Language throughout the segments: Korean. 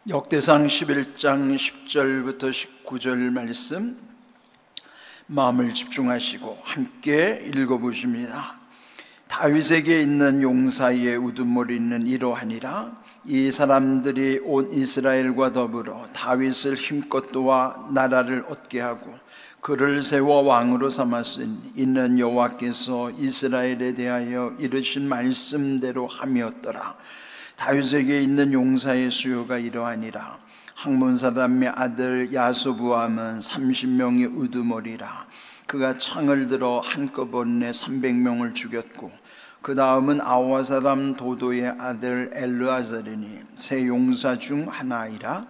역대상 11장 10절부터 19절 말씀 마음을 집중하시고 함께 읽어보십니다. 다윗에게 있는 용사의 우두머리는 이러하니라. 이 사람들이 온 이스라엘과 더불어 다윗을 힘껏 도와 나라를 얻게 하고 그를 세워 왕으로 삼았으니 이는 여호와께서 이스라엘에 대하여 이르신 말씀대로 함이었더라. 다윗에게 있는 용사의 수요가 이러하니라. 학몬 사람의 아들 야소부암은 30명의 우두머리라. 그가 창을 들어 한꺼번에 300명을 죽였고 그 다음은 아와 사람 도도의 아들 엘르아살이니 세 용사 중 하나이라.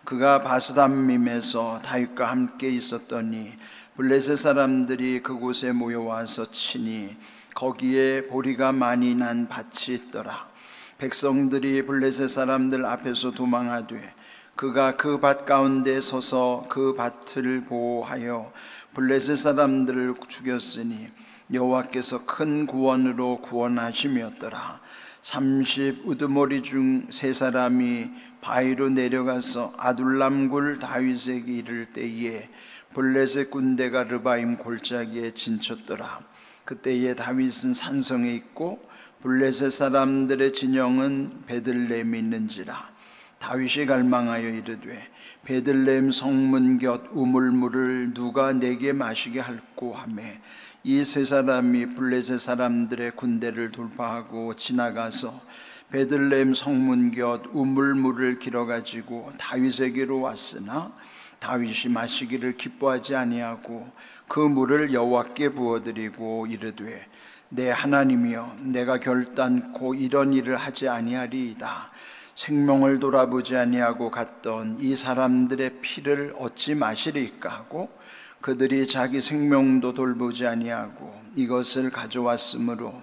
그가 바스담밈에서 다윗과 함께 있었더니 블레셋 사람들이 그곳에 모여와서 치니 거기에 보리가 많이 난 밭이 있더라. 백성들이 블레셋 사람들 앞에서 도망하되 그가 그 밭 가운데 서서 그 밭을 보호하여 블레셋 사람들을 죽였으니 여호와께서 큰 구원으로 구원하심이었더라. 30 우두머리 중 세 사람이 바위로 내려가서 아둘람굴 다윗에게 이를 때에 블레셋 군대가 르바임 골짜기에 진쳤더라. 그때에 다윗은 산성에 있고 블레셋 사람들의 진영은 베들레헴에 있는지라. 다윗이 갈망하여 이르되 베들레헴 성문 곁 우물물을 누가 내게 마시게 할꼬 하며 이 세 사람이 블레셋 사람들의 군대를 돌파하고 지나가서 베들레헴 성문 곁 우물물을 길어가지고 다윗에게로 왔으나 다윗이 마시기를 기뻐하지 아니하고 그 물을 여호와께 부어드리고 이르되 내 하나님이여 내가 결단코 이런 일을 하지 아니하리이다. 생명을 돌아보지 아니하고 갔던 이 사람들의 피를 어찌 마시리까 하고 그들이 자기 생명도 돌보지 아니하고 이것을 가져왔으므로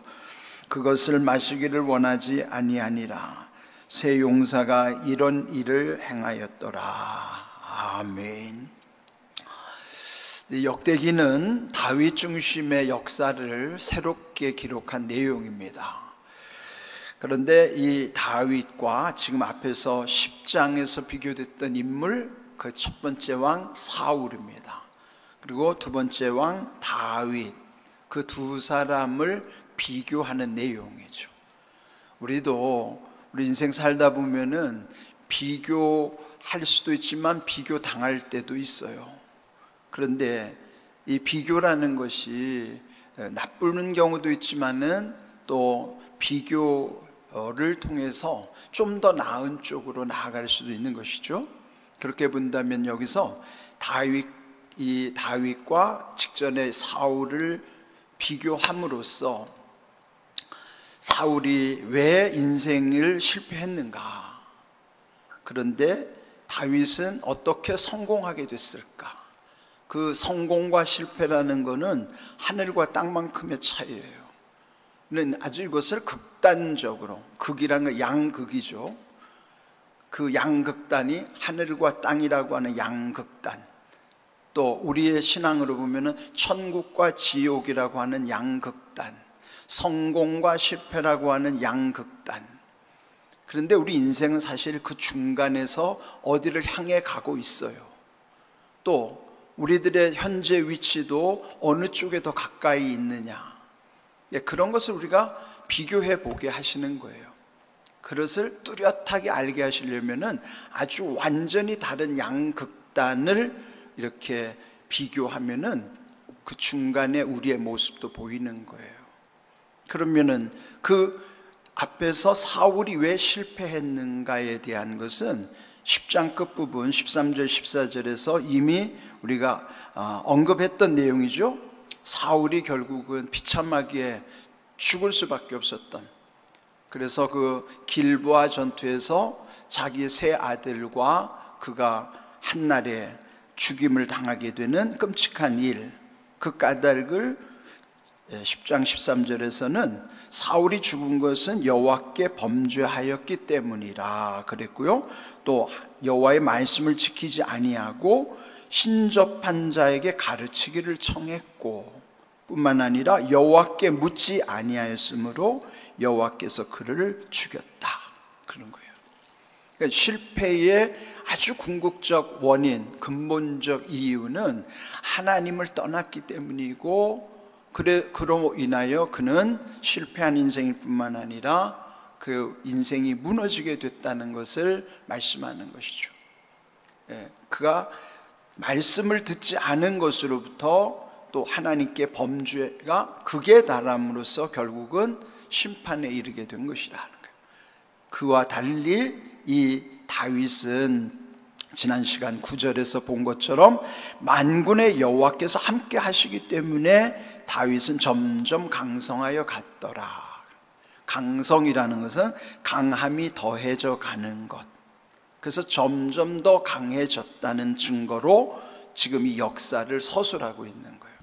그것을 마시기를 원하지 아니하니라. 세 용사가 이런 일을 행하였더라. 아멘. 역대기는 다윗 중심의 역사를 새롭게 기록한 내용입니다. 그런데 이 다윗과 지금 앞에서 10장에서 비교됐던 인물, 그 첫 번째 왕 사울입니다. 그리고 두 번째 왕 다윗, 그 두 사람을 비교하는 내용이죠. 우리도 우리 인생 살다 보면은 비교할 수도 있지만 비교 당할 때도 있어요. 그런데 이 비교라는 것이 나쁘는 경우도 있지만은 또 비교를 통해서 좀 더 나은 쪽으로 나아갈 수도 있는 것이죠. 그렇게 본다면 여기서 다윗과 직전에 사울을 비교함으로써 사울이 왜 인생을 실패했는가, 그런데 다윗은 어떻게 성공하게 됐을까? 그 성공과 실패라는 것은 하늘과 땅만큼의 차이예요. 아주 이것을 극단적으로, 극이라는 건 양극이죠. 그 양극단이 하늘과 땅이라고 하는 양극단, 또 우리의 신앙으로 보면은 천국과 지옥이라고 하는 양극단, 성공과 실패라고 하는 양극단. 그런데 우리 인생은 사실 그 중간에서 어디를 향해 가고 있어요. 또 우리들의 현재 위치도 어느 쪽에 더 가까이 있느냐, 그런 것을 우리가 비교해 보게 하시는 거예요. 그것을 뚜렷하게 알게 하시려면은 아주 완전히 다른 양극단을 이렇게 비교하면은 그 중간에 우리의 모습도 보이는 거예요. 그러면은 그 앞에서 사울이 왜 실패했는가에 대한 것은 10장 끝부분 13절 14절에서 이미 우리가 언급했던 내용이죠. 사울이 결국은 비참하게 죽을 수밖에 없었던, 그래서 그 길보아 전투에서 자기 세 아들과 그가 한날에 죽임을 당하게 되는 끔찍한 일, 그 까닭을 10장 13절에서는 사울이 죽은 것은 여호와께 범죄하였기 때문이라 그랬고요. 또 여호와의 말씀을 지키지 아니하고 신접한 자에게 가르치기를 청했고 뿐만 아니라 여호와께 묻지 아니하였으므로 여호와께서 그를 죽였다, 그런 거예요. 그러니까 실패의 아주 궁극적 원인, 근본적 이유는 하나님을 떠났기 때문이고, 그로 인하여 그는 실패한 인생일 뿐만 아니라 그 인생이 무너지게 됐다는 것을 말씀하는 것이죠. 그가 말씀을 듣지 않은 것으로부터 또 하나님께 범죄가 극에 달함으로써 결국은 심판에 이르게 된 것이라는 거예요. 그와 달리 이 다윗은 지난 시간 9절에서 본 것처럼 만군의 여호와께서 함께 하시기 때문에 다윗은 점점 강성하여 갔더라. 강성이라는 것은 강함이 더해져 가는 것. 그래서 점점 더 강해졌다는 증거로 지금 이 역사를 서술하고 있는 거예요.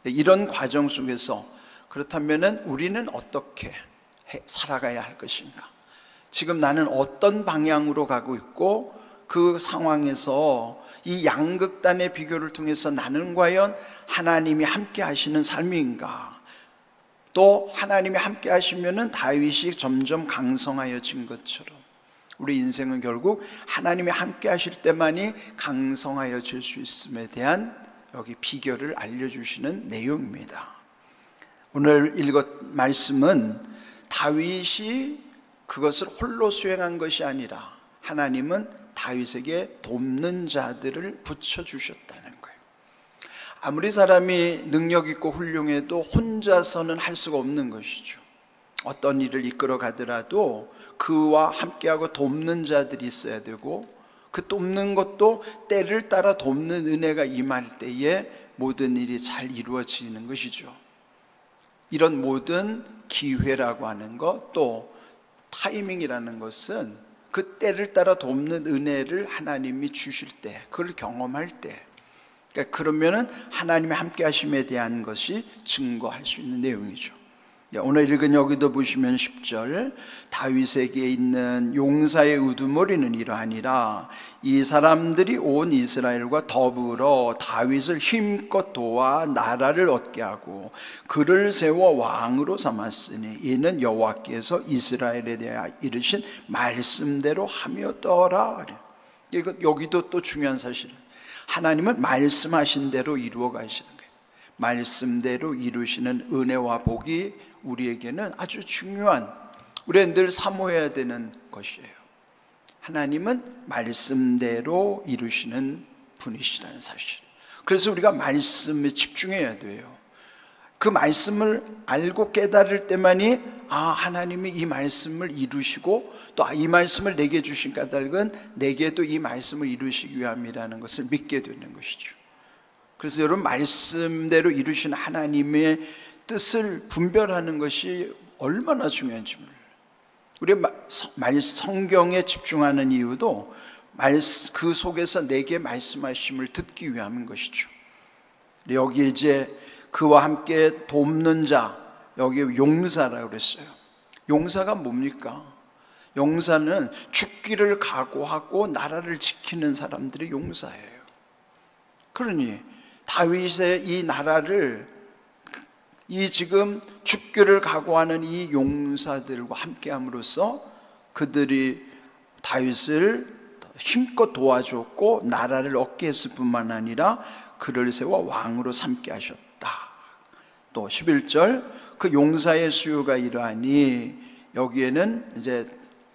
이런 과정 속에서 그렇다면 우리는 어떻게 살아가야 할 것인가? 지금 나는 어떤 방향으로 가고 있고, 그 상황에서 이 양극단의 비교를 통해서 나는 과연 하나님이 함께 하시는 삶인가? 또 하나님이 함께 하시면은 다윗이 점점 강성하여진 것처럼 우리 인생은 결국 하나님이 함께 하실 때만이 강성하여질 수 있음에 대한 여기 비결을 알려주시는 내용입니다. 오늘 읽은 말씀은 다윗이 그것을 홀로 수행한 것이 아니라 하나님은 다윗에게 돕는 자들을 붙여주셨다는 거예요. 아무리 사람이 능력 있고 훌륭해도 혼자서는 할 수가 없는 것이죠. 어떤 일을 이끌어 가더라도 그와 함께하고 돕는 자들이 있어야 되고, 그 돕는 것도 때를 따라 돕는 은혜가 임할 때에 모든 일이 잘 이루어지는 것이죠. 이런 모든 기회라고 하는 것, 또 타이밍이라는 것은 그 때를 따라 돕는 은혜를 하나님이 주실 때, 그걸 경험할 때, 그러니까 그러면은 하나님의 함께 하심에 대한 것이 증거할 수 있는 내용이죠. 오늘 읽은 여기도 보시면 10절, 다윗에게 있는 용사의 우두머리는 이러하니라. 이 사람들이 온 이스라엘과 더불어 다윗을 힘껏 도와 나라를 얻게 하고 그를 세워 왕으로 삼았으니 이는 여호와께서 이스라엘에 대하여 이르신 말씀대로 함이었더라. 여기도 또 중요한 사실, 하나님은 말씀하신 대로 이루어 가시는 거예요. 말씀대로 이루시는 은혜와 복이 우리에게는 아주 중요한, 우리는 늘 사모해야 되는 것이에요. 하나님은 말씀대로 이루시는 분이시라는 사실. 그래서 우리가 말씀에 집중해야 돼요. 그 말씀을 알고 깨달을 때만이 하나님이 이 말씀을 이루시고 또 이 말씀을 내게 주신 까닭은 내게도 이 말씀을 이루시기 위함이라는 것을 믿게 되는 것이죠. 그래서 여러분, 말씀대로 이루신 하나님의 뜻을 분별하는 것이 얼마나 중요한지 몰라요. 우리가 성경에 집중하는 이유도 그 속에서 내게 말씀하심을 듣기 위함인 것이죠. 여기 이제 그와 함께 돕는 자, 여기 용사라고 그랬어요. 용사가 뭡니까? 용사는 죽기를 각오하고 나라를 지키는 사람들이 용사예요. 그러니 다윗의 이 나라를, 이 지금 죽기를 각오하는 이 용사들과 함께함으로써 그들이 다윗을 힘껏 도와줬고 나라를 얻게 했을 뿐만 아니라 그를 세워 왕으로 삼게 하셨다. 또 11절, 그 용사의 수요가 이러하니, 여기에는 이제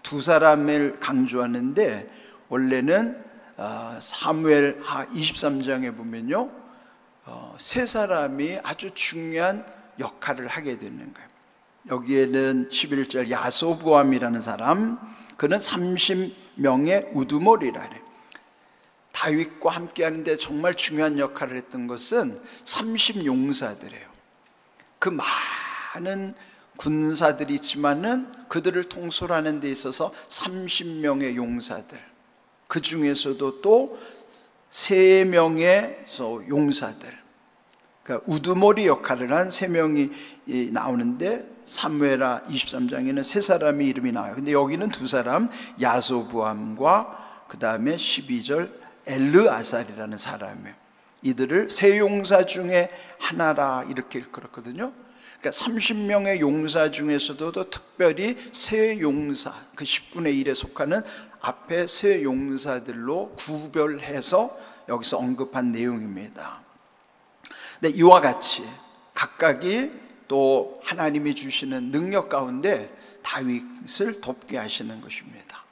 두 사람을 강조하는데 원래는 사무엘 하 23장에 보면요, 세 사람이 아주 중요한 역할을 하게 되는 거예요. 여기에는 11절 야소부암이라는 사람, 그는 30명의 우두머리라 그래요. 다윗과 함께 하는데 정말 중요한 역할을 했던 것은 30용사들이에요. 그 많은 군사들이 있지만은 그들을 통솔하는 데 있어서 30명의 용사들, 그 중에서도 또 3명의 용사들, 그러니까 우두머리 역할을 한 3명이 나오는데 사무엘하 23장에는 3사람의 이름이 나와요. 근데 여기는 2사람, 야소부암과 그 다음에 12절 엘르아살이라는 사람이에요. 이들을 세 용사 중에 하나라 이렇게 일컬었거든요. 그러니까 30명의 용사 중에서도 특별히 세 용사, 그 10분의 1에 속하는 앞에 세 용사들로 구별해서 여기서 언급한 내용입니다. 네, 이와 같이 각각이 또 하나님이 주시는 능력 가운데 다윗을 돕게 하시는 것입니다.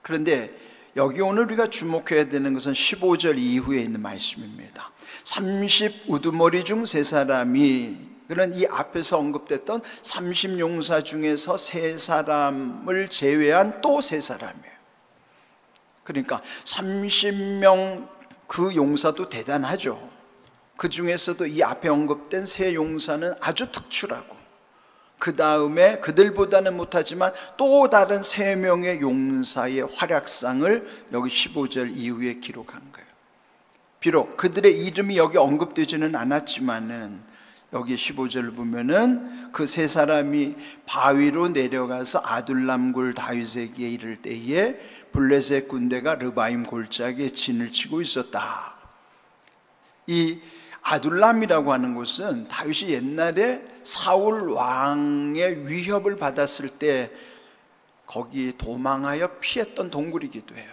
그런데 여기 오늘 우리가 주목해야 되는 것은 15절 이후에 있는 말씀입니다. 30 우두머리 중 세 사람이, 그런 이 앞에서 언급됐던 30 용사 중에서 세 사람을 제외한 또 세 사람이에요. 그러니까 30명 그 용사도 대단하죠. 그 중에서도 이 앞에 언급된 세 용사는 아주 특출하고, 그 다음에 그들보다는 못하지만 또 다른 세 명의 용사의 활약상을 여기 15절 이후에 기록한 거예요. 비록 그들의 이름이 여기 언급되지는 않았지만은 여기 15절을 보면은 그 세 사람이 바위로 내려가서 아둘람굴 다윗에게 이를 때에 블레셋 군대가 르바임 골짜기에 진을 치고 있었다. 이 아둘람이라고 하는 곳은 다윗이 옛날에 사울 왕의 위협을 받았을 때 거기 도망하여 피했던 동굴이기도 해요.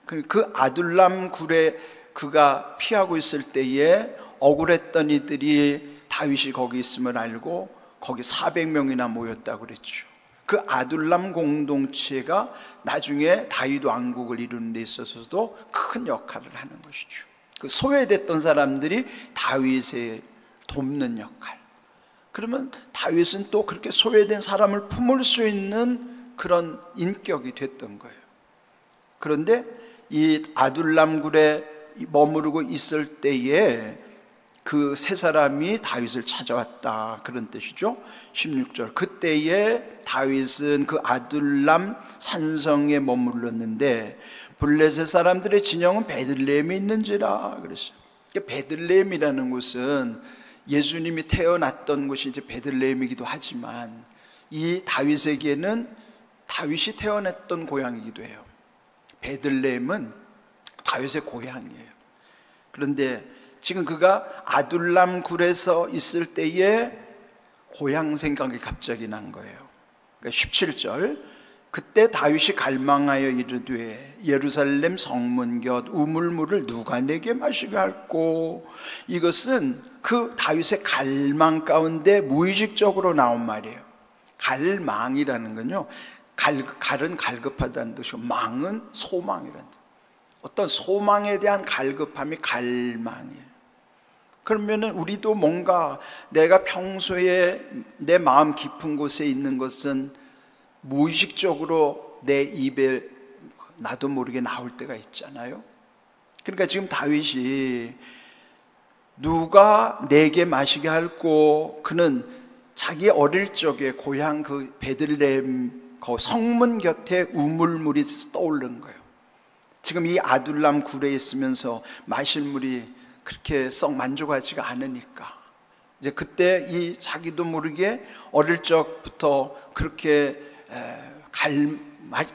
그 아둘람 굴에 그가 피하고 있을 때에 억울했던 이들이 다윗이 거기 있음을 알고 거기 400명이나 모였다고 그랬죠. 그 아둘람 공동체가 나중에 다윗 왕국을 이루는 데 있어서도 큰 역할을 하는 것이죠. 그 소외됐던 사람들이 다윗의 돕는 역할. 그러면 다윗은 또 그렇게 소외된 사람을 품을 수 있는 그런 인격이 됐던 거예요. 그런데 이 아둘람굴에 머무르고 있을 때에 그 세 사람이 다윗을 찾아왔다, 그런 뜻이죠. 16절, 그때에 다윗은 그 아둘람 산성에 머물렀는데 블레셋 사람들의 진영은 베들레헴에 있는지라 그랬어요. 베들레헴이라는 곳은 예수님이 태어났던 곳이 이제 베들레헴이기도 하지만 이 다윗에게는 다윗이 태어났던 고향이기도 해요. 베들레헴은 다윗의 고향이에요. 그런데 지금 그가 아둘람 굴에서 있을 때에 고향 생각이 갑자기 난 거예요. 그러니까 17절, 그때 다윗이 갈망하여 이르되 예루살렘 성문 곁 우물물을 누가 내게 마시게 할꼬. 이것은 그 다윗의 갈망 가운데 무의식적으로 나온 말이에요. 갈망이라는 건요, 갈은 갈급하다는 뜻이고 망은 소망이라는 뜻. 어떤 소망에 대한 갈급함이 갈망이에요. 그러면은 우리도 뭔가 내가 평소에 내 마음 깊은 곳에 있는 것은 무의식적으로 내 입에 나도 모르게 나올 때가 있잖아요. 그러니까 지금 다윗이 누가 내게 마시게 할꼬, 그는 자기 어릴 적에 고향 그 베들레헴 그 성문 곁에 우물물이 떠오른 거예요. 지금 이 아둘람 굴에 있으면서 마실 물이 그렇게 썩 만족하지가 않으니까 이제 그때 이 자기도 모르게 어릴 적부터 그렇게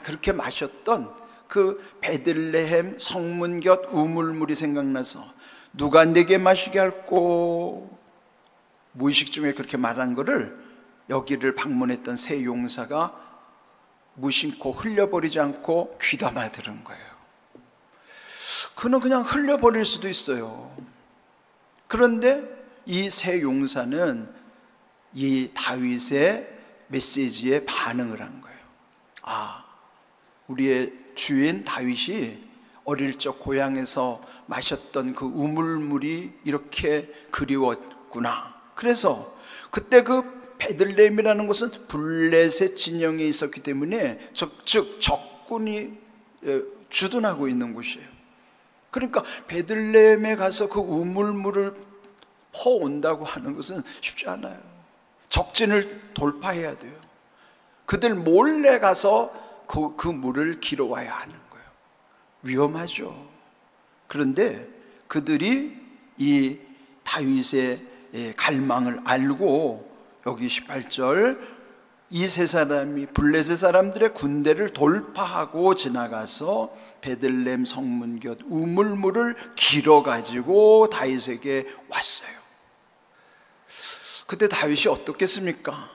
그렇게 마셨던 그 베들레헴 성문 곁 우물물이 생각나서 누가 내게 마시게 할꼬, 무의식 중에 그렇게 말한 거를 여기를 방문했던 세 용사가 무심코 흘려버리지 않고 귀담아 들은 거예요. 그는 그냥 흘려버릴 수도 있어요. 그런데 이 세 용사는 이 다윗의 메시지에 반응을 한 거예요. 아, 우리의 주인 다윗이 어릴 적 고향에서 마셨던 그 우물물이 이렇게 그리웠구나. 그래서 그때 그 베들레헴이라는 곳은 블레셋 진영에 있었기 때문에 즉 적군이 주둔하고 있는 곳이에요. 그러니까 베들레헴에 가서 그 우물물을 퍼온다고 하는 것은 쉽지 않아요. 적진을 돌파해야 돼요. 그들 몰래 가서 그 물을 길어와야 하는 거예요. 위험하죠. 그런데 그들이 이 다윗의 갈망을 알고 여기 18절, 이 세 사람이 블레셋 사람들의 군대를 돌파하고 지나가서 베들레헴 성문 곁 우물물을 길어가지고 다윗에게 왔어요. 그때 다윗이 어떻겠습니까?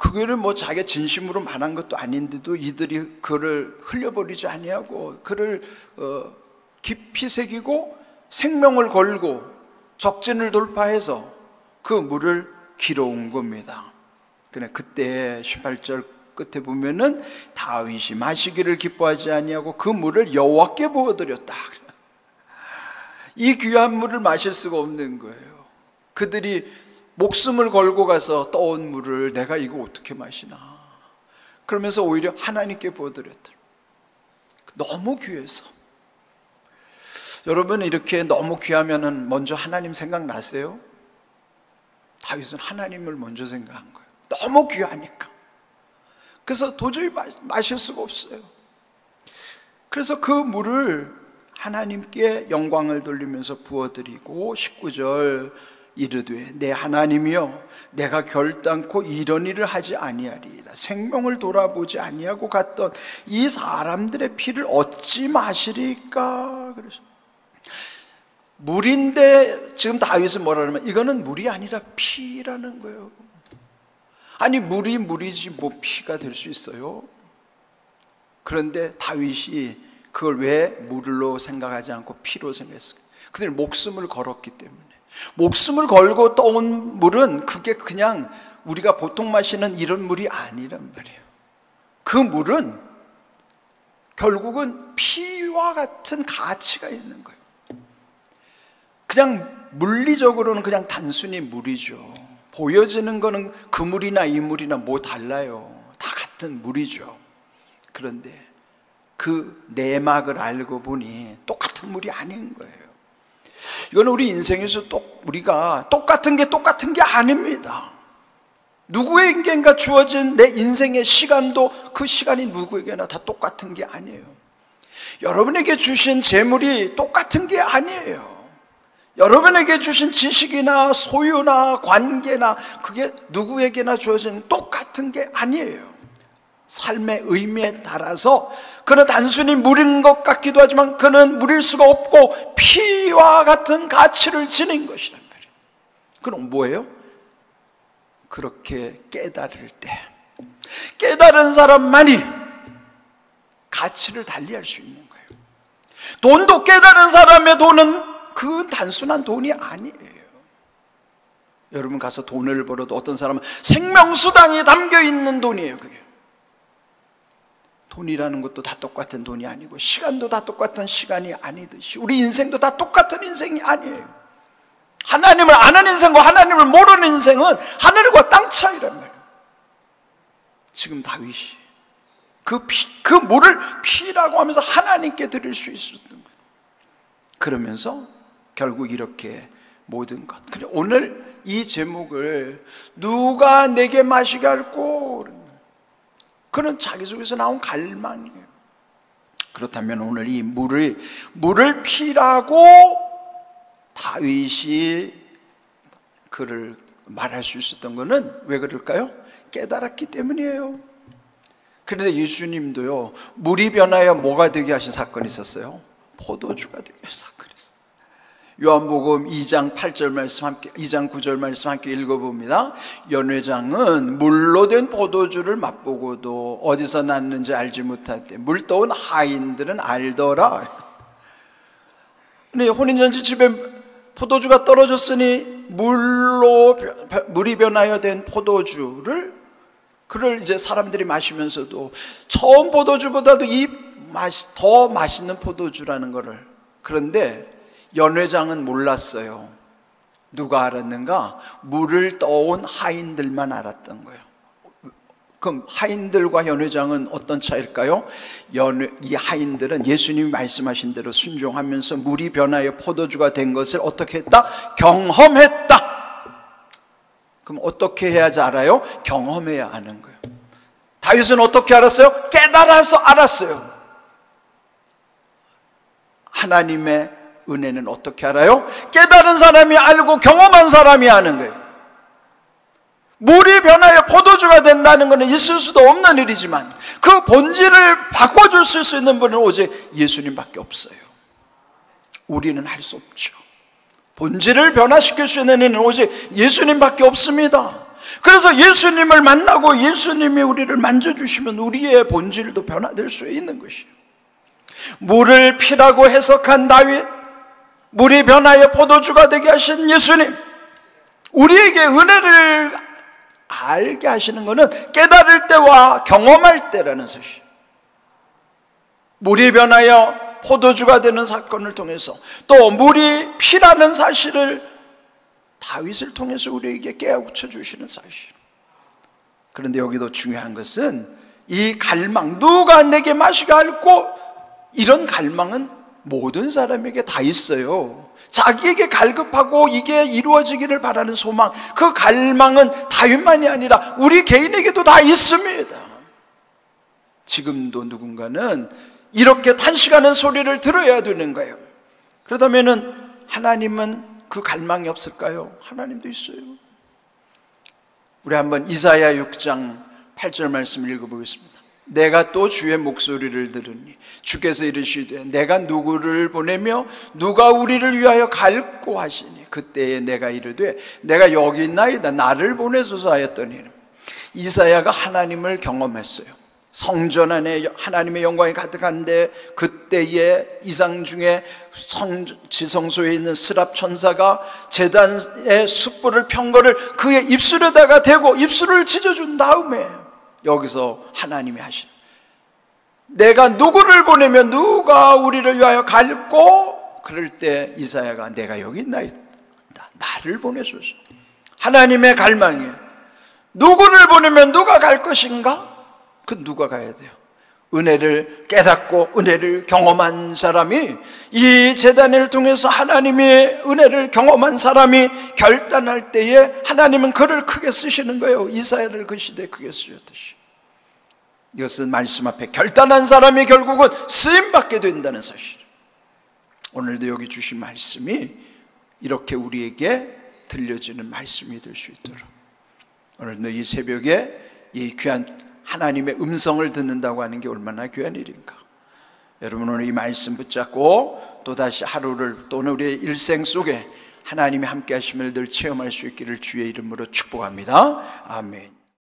그거를 뭐 자기가 진심으로 말한 것도 아닌데도 이들이 그를 흘려버리지 아니하고 그를 깊이 새기고 생명을 걸고 적진을 돌파해서 그 물을 길어온 겁니다. 그때 18절 끝에 보면은 다윗이 마시기를 기뻐하지 아니하고 그 물을 여호와께 부어드렸다. 이 귀한 물을 마실 수가 없는 거예요. 그들이 목숨을 걸고 가서 떠온 물을 내가 이거 어떻게 마시나. 그러면서 오히려 하나님께 부어드렸다. 너무 귀해서. 여러분, 이렇게 너무 귀하면은 먼저 하나님 생각나세요? 다윗은 하나님을 먼저 생각한 거예요. 너무 귀하니까. 그래서 도저히 마실 수가 없어요. 그래서 그 물을 하나님께 영광을 돌리면서 부어드리고 19절 이르되 내 하나님이여 내가 결단코 이런 일을 하지 아니하리이다. 생명을 돌아보지 아니하고 갔던 이 사람들의 피를 어찌 마시리까. 그래서 물인데 지금 다윗은 뭐라 그러면 이거는 물이 아니라 피라는 거예요. 아니 물이 물이지 뭐 피가 될 수 있어요? 그런데 다윗이 그걸 왜 물로 생각하지 않고 피로 생각했어요? 그들이 목숨을 걸었기 때문에. 목숨을 걸고 떠온 물은 그게 그냥 우리가 보통 마시는 이런 물이 아니란 말이에요. 그 물은 결국은 피와 같은 가치가 있는 거예요. 그냥 물리적으로는 그냥 단순히 물이죠. 보여지는 거는 그 물이나 이 물이나 뭐 달라요. 다 같은 물이죠. 그런데 그 내막을 알고 보니 똑같은 물이 아닌 거예요. 이거는 우리 인생에서 우리가 똑같은 게 아닙니다. 누구에게인가 주어진 내 인생의 시간도 그 시간이 누구에게나 다 똑같은 게 아니에요. 여러분에게 주신 재물이 똑같은 게 아니에요. 여러분에게 주신 지식이나 소유나 관계나 그게 누구에게나 주어진 똑같은 게 아니에요. 삶의 의미에 따라서 그는 단순히 물인 것 같기도 하지만 그는 물일 수가 없고 피와 같은 가치를 지닌 것이란 말이에요. 그럼 뭐예요? 그렇게 깨달을 때 깨달은 사람만이 가치를 달리할 수 있는 거예요. 돈도 깨달은 사람의 돈은 그 단순한 돈이 아니에요. 여러분 가서 돈을 벌어도 어떤 사람은 생명수당이 담겨있는 돈이에요. 그게 돈이라는 것도 다 똑같은 돈이 아니고 시간도 다 똑같은 시간이 아니듯이 우리 인생도 다 똑같은 인생이 아니에요. 하나님을 아는 인생과 하나님을 모르는 인생은 하늘과 땅 차이란 말이에요. 지금 다윗이 그 물을 피라고 하면서 하나님께 드릴 수 있었던 거예요. 그러면서 결국 이렇게 모든 것. 그래 오늘 이 제목을 누가 내게 마시게 할꼬? 그는 자기 속에서 나온 갈망이에요. 그렇다면 오늘 이 물을 피라고 다윗이 그를 말할 수 있었던 것은 왜 그럴까요? 깨달았기 때문이에요. 그런데 예수님도요, 물이 변하여 뭐가 되게 하신 사건이 있었어요? 포도주가 되게 하신 사건이 있어요. 요한복음 2장 8절 말씀 함께, 2장 9절 말씀 함께 읽어봅니다. 연회장은 물로 된 포도주를 맛보고도 어디서 났는지 알지 못하되 물 떠온 하인들은 알더라. 근데 혼인잔치 집에 포도주가 떨어졌으니 물이 변하여 된 포도주를 그걸 이제 사람들이 마시면서도 처음 포도주보다도 이 맛이 더 맛있는 포도주라는 거를. 그런데 연회장은 몰랐어요. 누가 알았는가? 물을 떠온 하인들만 알았던 거예요. 그럼 하인들과 연회장은 어떤 차일까요? 이 하인들은 예수님이 말씀하신 대로 순종하면서 물이 변하여 포도주가 된 것을 어떻게 했다? 경험했다. 그럼 어떻게 해야지 알아요? 경험해야 아는 거예요. 다윗은 어떻게 알았어요? 깨달아서 알았어요. 하나님의 은혜는 어떻게 알아요? 깨달은 사람이 알고 경험한 사람이 아는 거예요. 물이 변하여 포도주가 된다는 것은 있을 수도 없는 일이지만 그 본질을 바꿔줄 수 있는 분은 오직 예수님밖에 없어요. 우리는 할 수 없죠. 본질을 변화시킬 수 있는 이는 오직 예수님밖에 없습니다. 그래서 예수님을 만나고 예수님이 우리를 만져주시면 우리의 본질도 변화될 수 있는 것이에요. 물을 피라고 해석한 다윗, 물이 변하여 포도주가 되게 하신 예수님, 우리에게 은혜를 알게 하시는 것은 깨달을 때와 경험할 때라는 사실. 물이 변하여 포도주가 되는 사건을 통해서, 또 물이 피라는 사실을 다윗을 통해서 우리에게 깨우쳐 주시는 사실. 그런데 여기도 중요한 것은 이 갈망, 누가 내게 마시게 할고, 이런 갈망은 모든 사람에게 다 있어요. 자기에게 갈급하고 이게 이루어지기를 바라는 소망, 그 갈망은 다윗만이 아니라 우리 개인에게도 다 있습니다. 지금도 누군가는 이렇게 탄식하는 소리를 들어야 되는 거예요. 그렇다면 하나님은 그 갈망이 없을까요? 하나님도 있어요. 우리 한번 이사야 6장 8절 말씀 읽어보겠습니다. 내가 또 주의 목소리를 들으니 주께서 이르시되 내가 누구를 보내며 누가 우리를 위하여 갈고 하시니 그때에 내가 이르되 내가 여기 있나이다 나를 보내소서 하였더니, 이사야가 하나님을 경험했어요. 성전 안에 하나님의 영광이 가득한데 그때에 이상 중에 지성소에 있는 스랍 천사가 제단의 숯불을 편 거를 그의 입술에다가 대고 입술을 찢어준 다음에 여기서 하나님이 하시는, 내가 누구를 보내면 누가 우리를 위하여 갈고, 그럴 때 이사야가 내가 여기 있나이다 나를 보내소서. 하나님의 갈망이에요. 누구를 보내면 누가 갈 것인가? 그 누가 가야 돼요? 은혜를 깨닫고 은혜를 경험한 사람이, 이 제단을 통해서 하나님의 은혜를 경험한 사람이 결단할 때에 하나님은 그를 크게 쓰시는 거예요. 이사야를 그 시대에 크게 쓰셨듯이. 이것은 말씀 앞에 결단한 사람이 결국은 쓰임받게 된다는 사실. 오늘도 여기 주신 말씀이 이렇게 우리에게 들려지는 말씀이 될 수 있도록, 오늘도 이 새벽에 이 귀한 하나님의 음성을 듣는다고 하는 게 얼마나 귀한 일인가. 여러분 오늘 이 말씀 붙잡고 또다시 하루를, 또는 우리의 일생 속에 하나님이 함께 하심을 늘 체험할 수 있기를 주의 이름으로 축복합니다. 아멘.